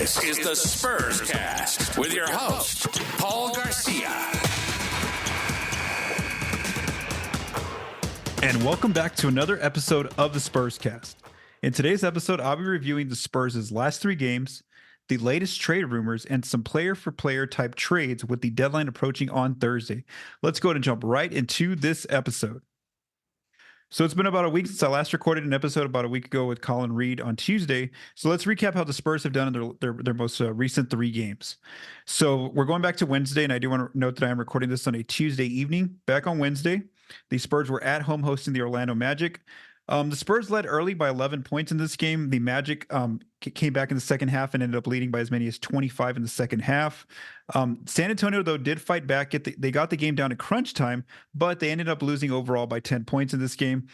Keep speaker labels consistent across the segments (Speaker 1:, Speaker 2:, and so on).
Speaker 1: This is the Spurscast with your host, Paul Garcia.
Speaker 2: And welcome back to another episode of the Spurscast. In today's episode, I'll be reviewing the Spurs' last 3 games, the latest trade rumors, and some player-for-player type trades with the deadline approaching on Thursday. Let's go ahead and jump right into this episode. So it's been about a week since I last recorded an episode about a week ago with Colin Reed on Tuesday. So let's recap how the Spurs have done in their most recent 3 games. So we're going back to Wednesday, and I do want to note that I am recording this on a Tuesday evening. Back on Wednesday, the Spurs were at home hosting the Orlando Magic. The Spurs led early by 11 points in this game. The Magic came back in the second half and ended up leading by as many as 25 in the second half. San Antonio, though, did fight back. They got the game down to crunch time, but they ended up losing overall by 10 points in this game.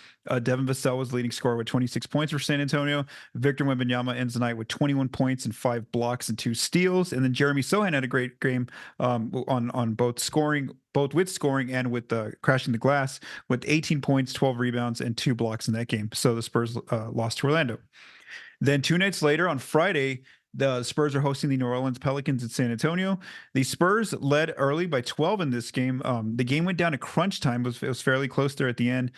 Speaker 2: Devin Vassell was the leading scorer with 26 points for San Antonio. Victor Wembanyama ends the night with 21 points and 5 blocks and 2 steals. And then Jeremy Sohan had a great game on both with scoring and with crashing the glass with 18 points, 12 rebounds, and 2 blocks in that game. So the Spurs lost to Orlando. Then 2 nights later on Friday, the Spurs are hosting the New Orleans Pelicans in San Antonio. The Spurs led early by 12 in this game. The game went down to crunch time. It was fairly close there at the end.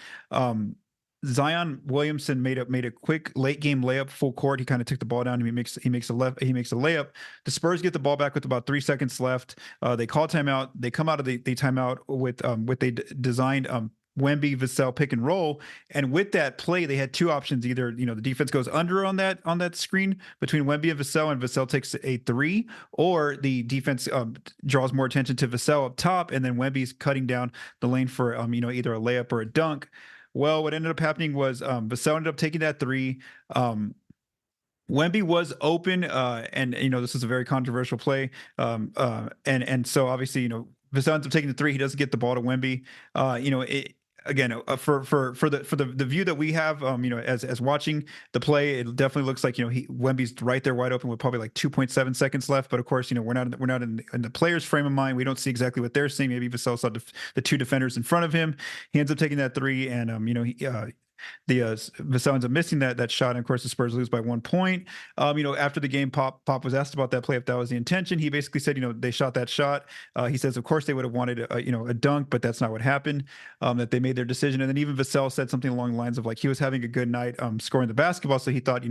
Speaker 2: Zion Williamson made a quick late game layup full court. He kind of took the ball down and he makes a layup. The Spurs get the ball back with about 3 seconds left. They call timeout. They come out of the timeout with designed Wemby Vassell pick and roll, and with that play, they had 2 options. Either the defense goes under on that screen between Wemby and Vassell takes a 3, or the defense draws more attention to Vassell up top, and then Wemby's cutting down the lane for either a layup or a dunk. Well, what ended up happening was Vassell ended up taking that 3. Wemby was open, and this is a very controversial play, and so obviously Vassell ends up taking the 3. He doesn't get the ball to Wemby. Again, for the view that we have, as watching the play, it definitely looks like Wemby's right there wide open with probably like 2.7 seconds left. But of course, we're not in the player's frame of mind. We don't see exactly what they're seeing. Maybe Vassell saw the 2 defenders in front of him. He ends up taking that 3, and Vassell ends up missing that shot, and of course the Spurs lose by 1 point. After the game, Pop was asked about that play, if that was the intention. He basically said, they shot that shot. He says, of course they would have wanted a dunk, but that's not what happened. That they made their decision, and then even Vassell said something along the lines of like he was having a good night scoring the basketball, so he thought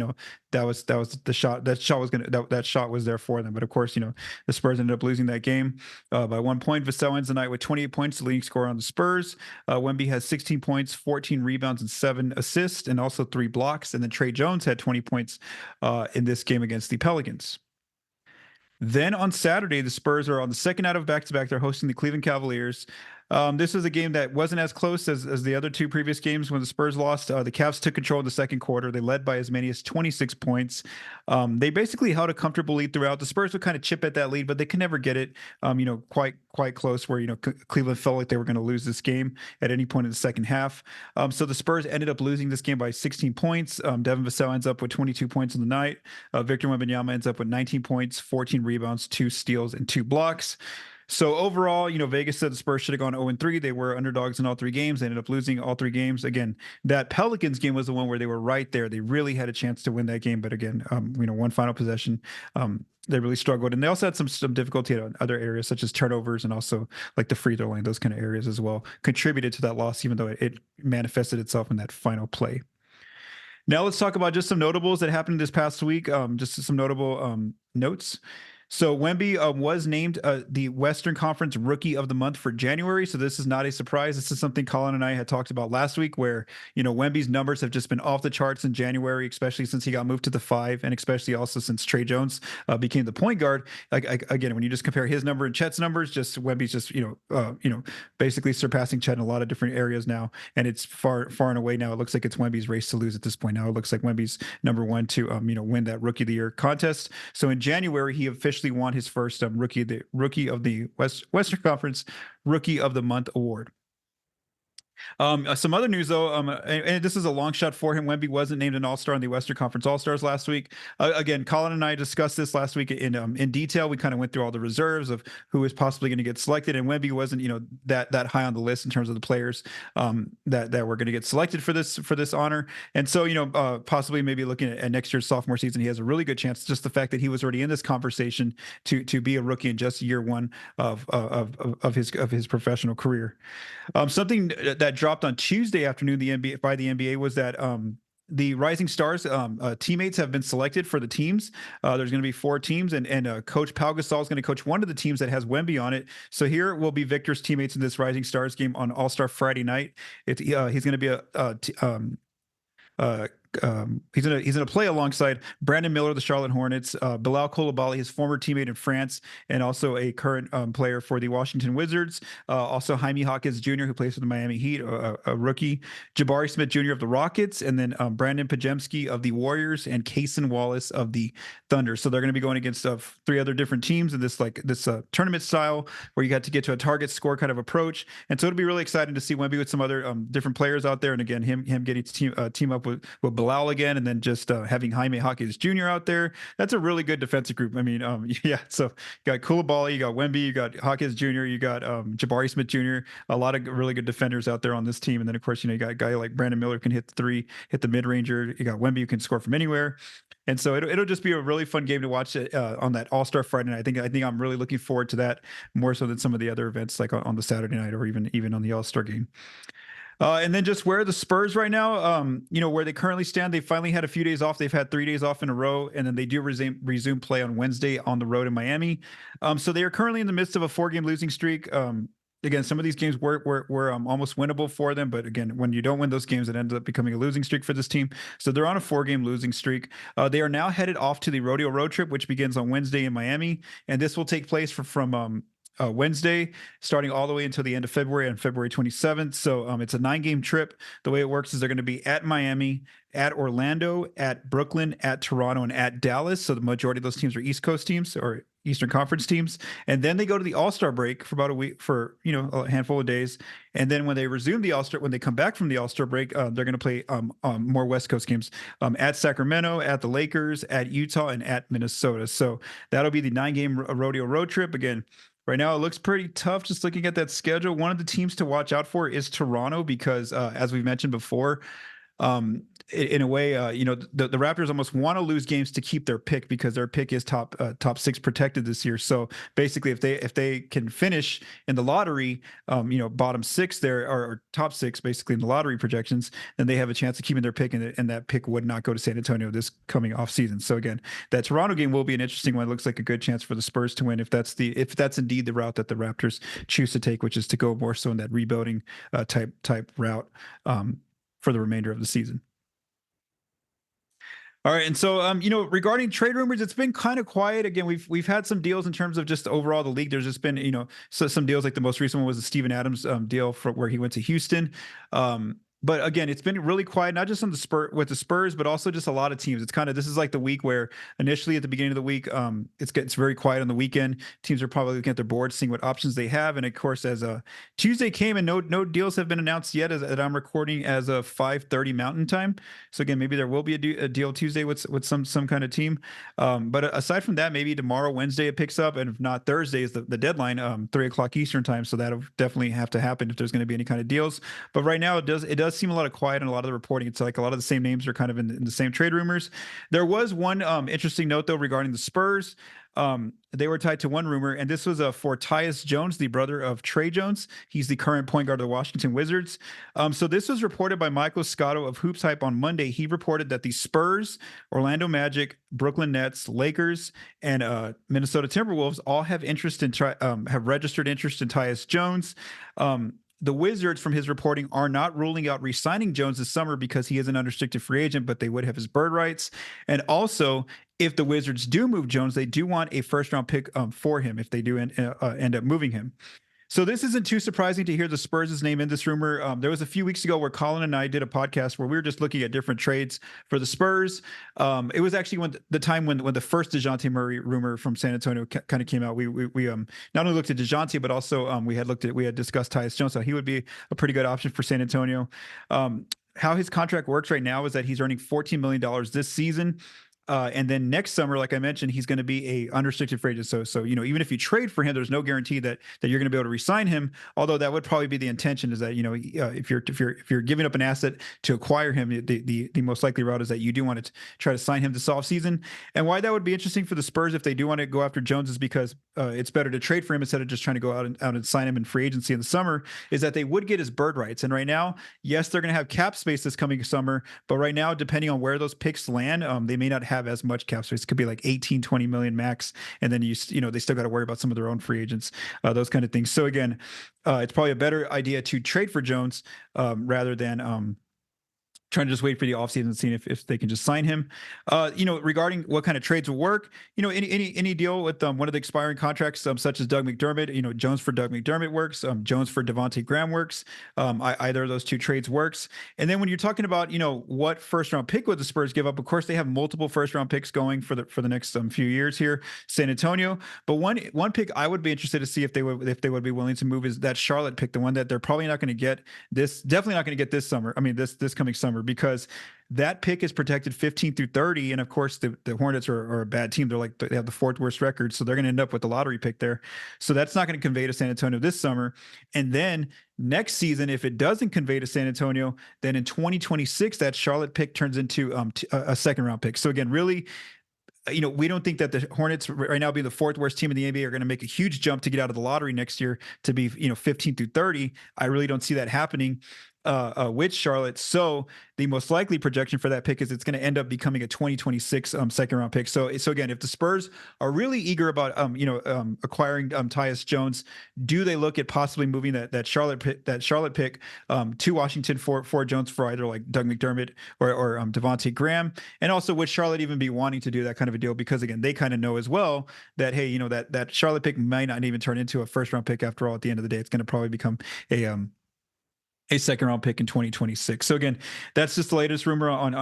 Speaker 2: that was the shot. That shot was there for them. But of course, the Spurs ended up losing that game by 1 point. Vassell ends the night with 28 points, the leading scorer on the Spurs. Wemby has 16 points, 14 rebounds, and 7 assists, and also 3 blocks. And then Trey Jones had 20 points in this game against the Pelicans. Then on Saturday, the Spurs are on the second out of back-to-back. They're hosting the Cleveland Cavaliers. This was a game that wasn't as close as the other 2 previous games when the Spurs lost. The Cavs took control in the second quarter. They led by as many as 26 points. They basically held a comfortable lead throughout. The Spurs would kind of chip at that lead, but they could never get it, quite close where, Cleveland felt like they were going to lose this game at any point in the second half. So the Spurs ended up losing this game by 16 points. Devin Vassell ends up with 22 points in the night. Victor Wembanyama ends up with 19 points, 14 rebounds, 2 steals, and 2 blocks. So overall, Vegas said the Spurs should have gone 0-3. They were underdogs in all 3 games. They ended up losing all 3 games. Again, that Pelicans game was the one where they were right there. They really had a chance to win that game. But again, one final possession, they really struggled. And they also had some difficulty in other areas, such as turnovers and also like the free throw line, those kind of areas as well, contributed to that loss, even though it manifested itself in that final play. Now let's talk about just some notables that happened this past week. Just some notable notes. So Wemby was named the Western Conference Rookie of the Month for January. So this is not a surprise. This is something Colin and I had talked about last week, where Wemby's numbers have just been off the charts in January, especially since he got moved to the 5, and especially also since Trey Jones became the point guard. Again, when you just compare his number and Chet's numbers, just Wemby's just basically surpassing Chet in a lot of different areas now, and it's far and away now. It looks like it's Wemby's race to lose at this point. Now it looks like Wemby's number 1 to win that Rookie of the Year contest. So in January, he officially won his first Rookie of the Western Conference Rookie of the Month award. Some other news though, and this is a long shot for him. Wemby wasn't named an All-Star in the Western Conference All-Stars last week. Again, Colin and I discussed this last week in detail. We kind of went through all the reserves of who is possibly going to get selected, and Wemby wasn't that high on the list in terms of the players that were going to get selected for this honor. And so possibly maybe looking at next year's sophomore season, he has a really good chance. Just the fact that he was already in this conversation to be a rookie in just year one of his professional career. Something that dropped on Tuesday afternoon the NBA was that the Rising Stars teammates have been selected for the teams. There's going to be 4 teams, and Coach Paul Gasol is going to coach one of the teams that has Wemby on it. So here will be Victor's teammates in this Rising Stars game on All-Star Friday night. He's going to be he's gonna play alongside Brandon Miller of the Charlotte Hornets, Bilal Coulibaly, his former teammate in France, and also a current player for the Washington Wizards. Also Jaime Hawkins Jr., who plays for the Miami Heat, a rookie. Jabari Smith Jr. of the Rockets, and then Brandon Pajemski of the Warriors, and Cason Wallace of the Thunder. So they're going to be going against 3 other different teams in this tournament style where you got to get to a target score kind of approach. And so it'll be really exciting to see Wemby with some other different players out there, and again him getting to team up with Bilal again, and then just having Jaime Hawkins Jr. out there. That's a really good defensive group. I mean, yeah. So you got Coulibaly, you got Wemby, you got Hawkins Jr., you got Jabari Smith Jr. A lot of really good defenders out there on this team, and then of course you got a guy like Brandon Miller who can hit the 3, hit the mid ranger. You got Wemby who can score from anywhere. And so it'll just be a really fun game to watch on that All-Star Friday night. I think I'm really looking forward to that more so than some of the other events like on the Saturday night or even on the All-Star game. And then just where the Spurs right now, where they currently stand, they finally had a few days off. They've had 3 days off in a row, and then they do resume play on Wednesday on the road in Miami. So they are currently in the midst of a 4-game losing streak. Again, some of these games were almost winnable for them, but again, when you don't win those games, it ends up becoming a losing streak for this team. So they're on a 4-game losing streak. They are now headed off to the Rodeo Road Trip, which begins on Wednesday in Miami, and this will take place from Wednesday, starting all the way until the end of February on February 27th. So it's a 9-game trip. The way it works is they're going to be at Miami, at Orlando, at Brooklyn, at Toronto, and at Dallas. So the majority of those teams are East Coast teams or Eastern Conference teams. And then they go to the All-Star break for about a week, for a handful of days. And then when they resume the All-Star, when they come back from the All-Star break, they're going to play more West Coast games at Sacramento, at the Lakers, at Utah, and at Minnesota. So that'll be the 9-game Rodeo Road Trip. Again, right now, it looks pretty tough just looking at that schedule. One of the teams to watch out for is Toronto because, as we've mentioned before, in a way, the Raptors almost want to lose games to keep their pick because their pick is top 6 protected this year. So basically, if they can finish in the lottery, bottom 6 there or top 6 basically in the lottery projections, then they have a chance of keeping their pick, and that pick would not go to San Antonio this coming off season. So again, that Toronto game will be an interesting one. It looks like a good chance for the Spurs to win if that's indeed the route that the Raptors choose to take, which is to go more so in that rebuilding type route for the remainder of the season. All right, and so regarding trade rumors, it's been kind of quiet. Again, we've had some deals in terms of just overall the league. There's just been some deals, like the most recent one was the Steven Adams deal for where he went to Houston. But again, it's been really quiet, not just on the Spurs, but also just a lot of teams. It's this is like the week where initially at the beginning of the week, it's very quiet on the weekend. Teams are probably looking at their boards, seeing what options they have. And of course, as Tuesday came and no deals have been announced yet, as I'm recording as of 5:30 Mountain Time. So again, maybe there will be a deal Tuesday with some kind of team. But aside from that, maybe tomorrow, Wednesday, it picks up, and if not, Thursday is the deadline, 3:00 Eastern time. So that'll definitely have to happen if there's going to be any kind of deals. But right now, it does seem a lot of quiet and a lot of the reporting. It's like a lot of the same names are kind of in the same trade rumors. There was one interesting note though regarding the Spurs. They were tied to one rumor, and this was for Tyus Jones, the brother of Trey Jones. He's the current point guard of the Washington Wizards. So this was reported by Michael Scotto of Hoops Hype on Monday. He reported that the Spurs, Orlando Magic, Brooklyn Nets, Lakers, and Minnesota Timberwolves all have have registered interest in Tyus Jones. The Wizards, from his reporting, are not ruling out re-signing Jones this summer because he is an unrestricted free agent, but they would have his bird rights. And also, if the Wizards do move Jones, they do want a first-round pick for him if they do end up moving him. So this isn't too surprising to hear the Spurs' name in this rumor. There was a few weeks ago where Colin and I did a podcast where we were just looking at different trades for the Spurs. It was actually when the time when the first DeJounte Murray rumor from San Antonio kind of came out. We not only looked at DeJounte, but also we had discussed Tyus Jones, so he would be a pretty good option for San Antonio. How his contract works right now is that he's earning $14 million this season. And then next summer, like I mentioned, he's going to be a unrestricted free agent. So even if you trade for him, there's no guarantee that you're going to be able to re-sign him. Although that would probably be the intention, is that if you're giving up an asset to acquire him, the most likely route is that you do want to try to sign him this offseason. And why that would be interesting for the Spurs if they do want to go after Jones is because it's better to trade for him instead of just trying to go out and sign him in free agency in the summer. Is that they would get his bird rights, and right now, yes, they're going to have cap space this coming summer, but right now, depending on where those picks land, they may not have as much cap space. It could be like 18-20 million max, and then they still got to worry about some of their own free agents, those kind of things. So again, it's probably a better idea to trade for Jones rather than trying to just wait for the offseason and seeing if they can just sign him. Regarding what kind of trades will work, any deal with one of the expiring contracts, such as Doug McDermott, Jones for Doug McDermott works. Jones for Devonte Graham works. Either of those two trades works. And then when you're talking about, what first round pick would the Spurs give up? Of course, they have multiple first round picks going for the next few years here, San Antonio. But one pick I would be interested to see if they would be willing to move is that Charlotte pick, the one that they're probably not going to get definitely not going to get this summer. I mean, this coming summer, because that pick is protected 15 through 30. And of course, the Hornets are a bad team. They have the fourth worst record. So they're going to end up with the lottery pick there. So that's not going to convey to San Antonio this summer. And then next season, if it doesn't convey to San Antonio, then in 2026, that Charlotte pick turns into a second round pick. So again, really, we don't think that the Hornets right now, being the fourth worst team in the NBA, are going to make a huge jump to get out of the lottery next year to be, 15 through 30. I really don't see that happening with Charlotte. So the most likely projection for that pick is it's going to end up becoming a 2026 second round pick. So again, if the Spurs are really eager about acquiring Tyus Jones, do they look at possibly moving that Charlotte pick to Washington for Jones, for either like Doug McDermott or Devonte Graham? And also, would Charlotte even be wanting to do that kind of a deal? Because again, they kind of know as well that, hey, that Charlotte pick might not even turn into a first round pick after all. At the end of the day, it's going to probably become a second round pick in 2026. So again, that's just the latest rumor on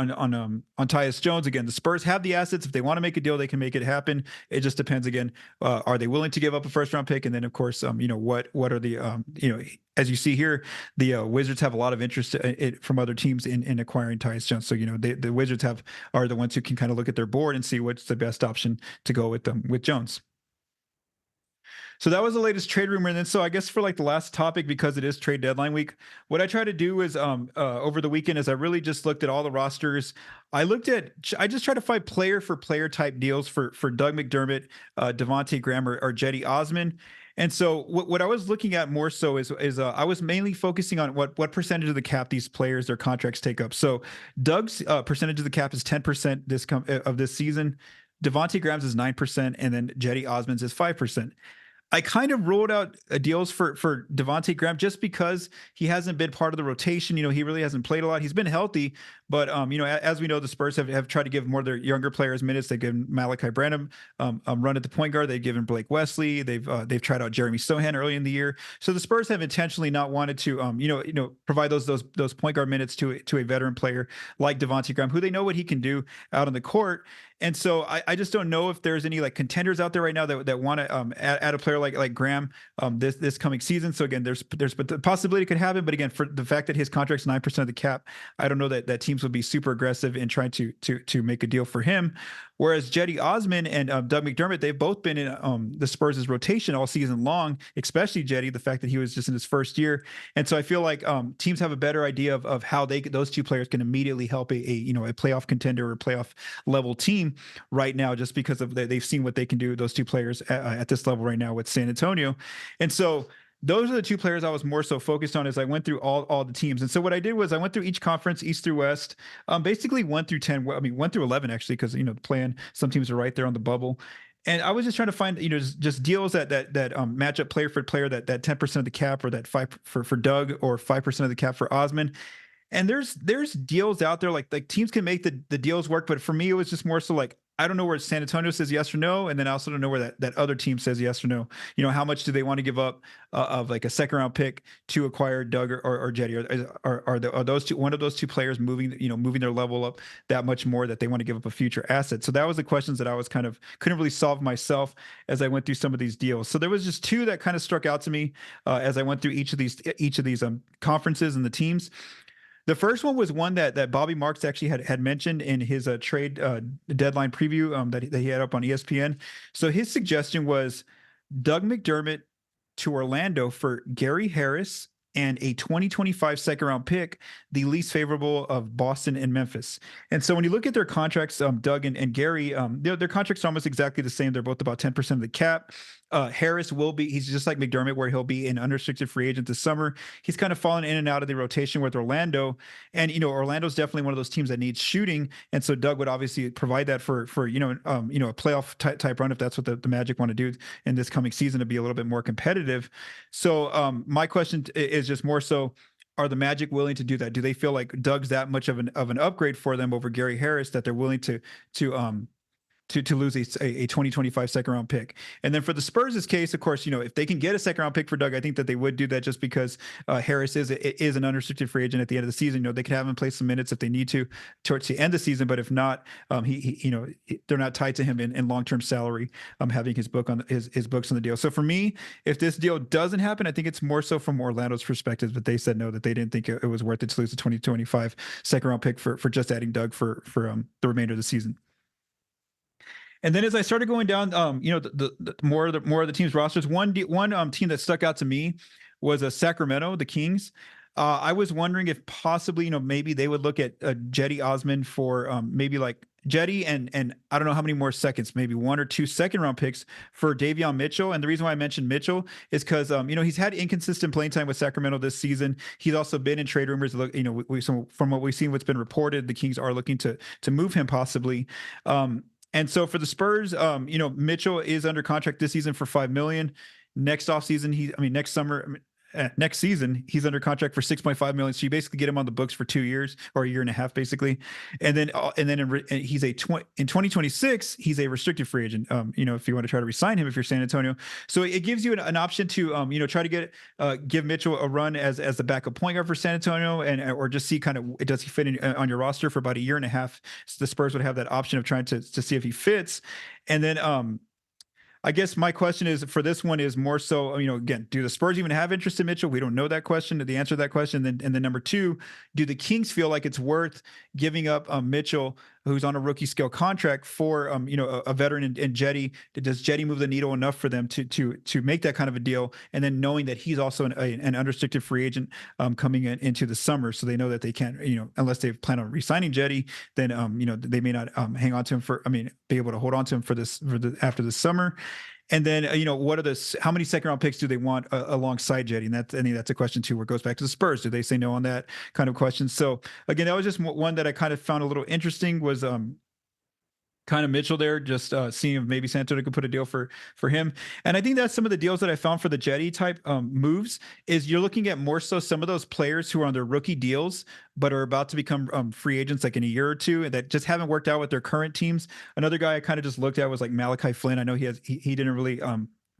Speaker 2: Tyus Jones. Again, the Spurs have the assets. If they want to make a deal, they can make it happen. It just depends. Again, are they willing to give up a first round pick? And then of course, what are the as you see here, the Wizards have a lot of interest from other teams in acquiring Tyus Jones. So the Wizards are the ones who can kind of look at their board and see what's the best option to go with Jones. So that was the latest trade rumor. And then, so I guess for like the last topic, because it is trade deadline week, what I try to do is over the weekend is I really just looked at all the rosters. I just tried to find player for player type deals for Doug McDermott, Devonte Graham, or Cedi Osman. And so what I was looking at more so is I was mainly focusing on what percentage of the cap these players, their contracts take up. So Doug's percentage of the cap is 10% of this season. Devonte Graham's is 9%, and then Cedi Osman's is 5%. I kind of rolled out deals for Devonte Graham just because he hasn't been part of the rotation. He really hasn't played a lot. He's been healthy, but as we know, the Spurs have tried to give more of their younger players minutes. They've given Malachi Branham run at the point guard. They've given Blake Wesley. They've tried out Jeremy Sohan early in the year. So the Spurs have intentionally not wanted to provide those point guard minutes to a veteran player like Devonte Graham, who they know what he can do out on the court. And so I just don't know if there's any like contenders out there right now that want to add a player like Graham this coming season. So again, there's the possibility it could happen, but again, for the fact that his contract's 9% of the cap, I don't know that teams would be super aggressive in trying to make a deal for him. Whereas Cedi Osman and Doug McDermott, they've both been in the Spurs' rotation all season long, especially Cedi, the fact that he was just in his first year. And so I feel like teams have a better idea of how those two players can immediately help a playoff contender or playoff level team right now, just because they've seen what they can do, those two players at this level right now with San Antonio. And so those are the two players I was more so focused on as I went through all the teams. And so what I did was I went through each conference, East through West, basically 1 through 10. 1 through 11, actually, because, the plan, some teams are right there on the bubble. And I was just trying to find, just deals that match up player for player, that 10% of the cap, or that 5 for Doug, or 5% of the cap for Osman. And there's deals out there, like teams can make the deals work. But for me, it was just more so like, I don't know where San Antonio says yes or no, and then I also don't know where that other team says yes or no. How much do they want to give up of like a second round pick to acquire Doug or Cedi? Are those two, one of those two players moving their level up that much more that they want to give up a future asset? So that was the questions that I was kind of couldn't really solve myself as I went through some of these deals. So there was just two that kind of struck out to me as I went through each of these conferences and the teams. The first one was one that Bobby Marks actually had mentioned in his trade deadline preview that he had up on ESPN. So his suggestion was Doug McDermott to Orlando for Gary Harris and a 2025 second round pick, the least favorable of Boston and Memphis. And so when you look at their contracts, Doug and Gary, their contracts are almost exactly the same. They're both about 10% of the cap. Harris he's just like McDermott, where he'll be an unrestricted free agent this summer. He's kind of fallen in and out of the rotation with Orlando. And, Orlando's definitely one of those teams that needs shooting. And so Doug would obviously provide that for a playoff type run, if that's what the Magic want to do in this coming season to be a little bit more competitive. So my question is just more so, are the Magic willing to do that? Do they feel like Doug's that much of an upgrade for them over Gary Harris that they're willing to lose a 2025 second round pick? And then for the Spurs' case, of course, if they can get a second round pick for Doug, I think that they would do that just because Harris is an unrestricted free agent at the end of the season. They could have him play some minutes if they need to towards the end of the season, but if not, they're not tied to him in long-term salary, having his books on the deal. So for me, if this deal doesn't happen, I think it's more so from Orlando's perspective, but they said no, that they didn't think it was worth it to lose the 2025 second round pick for just adding Doug for the remainder of the season. And then as I started going down, the more of the team's rosters, one team that stuck out to me was Sacramento, the Kings. I was wondering if possibly, maybe they would look at Cedi Osman for maybe like Cedi and I don't know how many more seconds, maybe 1 or 2 second round picks for Davion Mitchell. And the reason why I mentioned Mitchell is because he's had inconsistent playing time with Sacramento this season. He's also been in trade rumors. Look, from what we've seen, what's been reported, the Kings are looking to move him possibly. And so for the Spurs, Mitchell is under contract this season for $5 million. Next season, he's under contract for $6.5 million. So you basically get him on the books for 2 years or a year and a half, basically. And then he's in 2026, he's a restricted free agent. If you want to try to re-sign him, if you're San Antonio, so it gives you an option to, try to give Mitchell a run as the backup point guard for San Antonio, or just see kind of, does he fit in on your roster for about a year and a half? So the Spurs would have that option of trying to see if he fits. And then, I guess my question is for this one is more so, again, do the Spurs even have interest in Mitchell? We don't know that question, the answer to that question. And then number two, do the Kings feel like it's worth giving up Mitchell, who's on a rookie scale contract, for a veteran in Cedi? Does Cedi move the needle enough for them to make that kind of a deal? And then knowing that he's also an unrestricted free agent coming into the summer, so they know that they can't, unless they plan on re-signing Cedi, then they may not hang on to him be able to hold on to him after the summer. And then, how many second round picks do they want alongside Cedi? And I think that's a question too, where it goes back to the Spurs. Do they say no on that kind of question? So again, that was just one that I kind of found a little interesting, was kind of Mitchell there, just seeing if maybe San Antonio could put a deal for him. And I think that's some of the deals that I found for the Cedi type moves, is you're looking at more so some of those players who are on their rookie deals, but are about to become free agents like in a year or two, and that just haven't worked out with their current teams. Another guy I kind of just looked at was like Malachi Flynn. I know he didn't really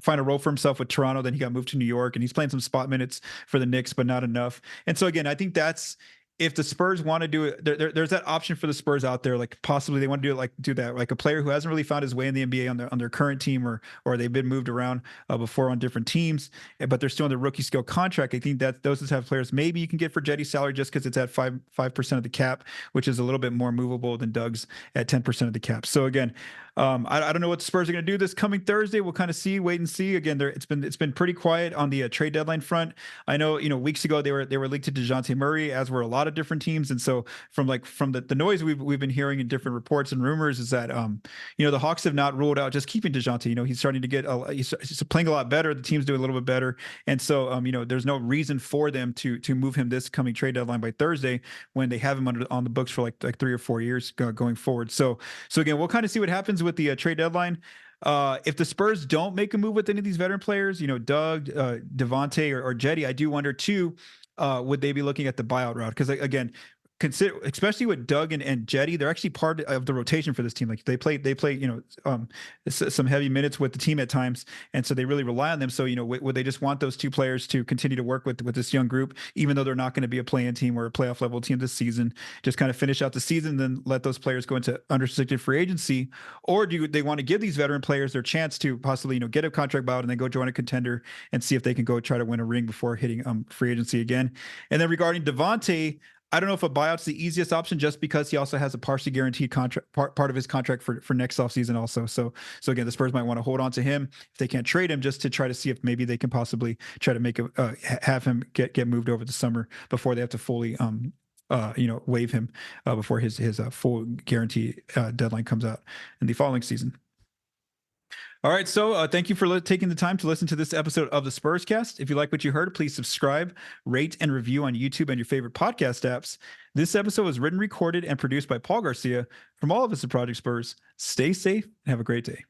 Speaker 2: find a role for himself with Toronto. Then he got moved to New York, and he's playing some spot minutes for the Knicks, but not enough. And so again, I think that's, if the Spurs want to do it, there's that option for the Spurs out there. Like possibly they want to do that, like a player who hasn't really found his way in the NBA on their current team, or they've been moved around before on different teams, but they're still on the rookie scale contract. I think that those type of players maybe you can get for Cedi's salary, just because it's at 5% of the cap, which is a little bit more movable than Doug's at 10% of the cap. So again, I don't know what the Spurs are going to do this coming Thursday. We'll kind of wait and see. Again, it's been pretty quiet on the trade deadline front. I know, weeks ago they were linked to DeJounte Murray, as were a lot of different teams. And so from the noise we've been hearing in different reports and rumors is that, the Hawks have not ruled out just keeping DeJounte. He's starting to get, he's playing a lot better. The team's doing a little bit better. And so, there's no reason for them to move him this coming trade deadline by Thursday, when they have him on the books for like 3 or 4 years going forward. So again, we'll kind of see what happens with the trade deadline. If the Spurs don't make a move with any of these veteran players, Doug, Devonte, or Cedi, I do wonder too, would they be looking at the buyout route? Because again, consider, especially with Doug and Cedi, they're actually part of the rotation for this team. Like they play, some heavy minutes with the team at times, and so they really rely on them. So would they just want those two players to continue to work with this young group, even though they're not going to be a play-in team or a playoff level team this season? Just kind of finish out the season, then let those players go into unrestricted free agency, or do they want to give these veteran players their chance to possibly get a contract buyout and then go join a contender and see if they can go try to win a ring before hitting free agency again? And then regarding Devonte, I don't know if a buyout's the easiest option, just because he also has a partially guaranteed contract, part of his contract for next offseason also. So again, the Spurs might want to hold on to him if they can't trade him, just to try to see if maybe they can possibly try to have him get moved over the summer before they have to fully waive him before his full guarantee deadline comes out in the following season. All right, so thank you for taking the time to listen to this episode of the Spurscast. If you like what you heard, please subscribe, rate, and review on YouTube and your favorite podcast apps. This episode was written, recorded, and produced by Paul Garcia. From all of us at Project Spurs, stay safe and have a great day.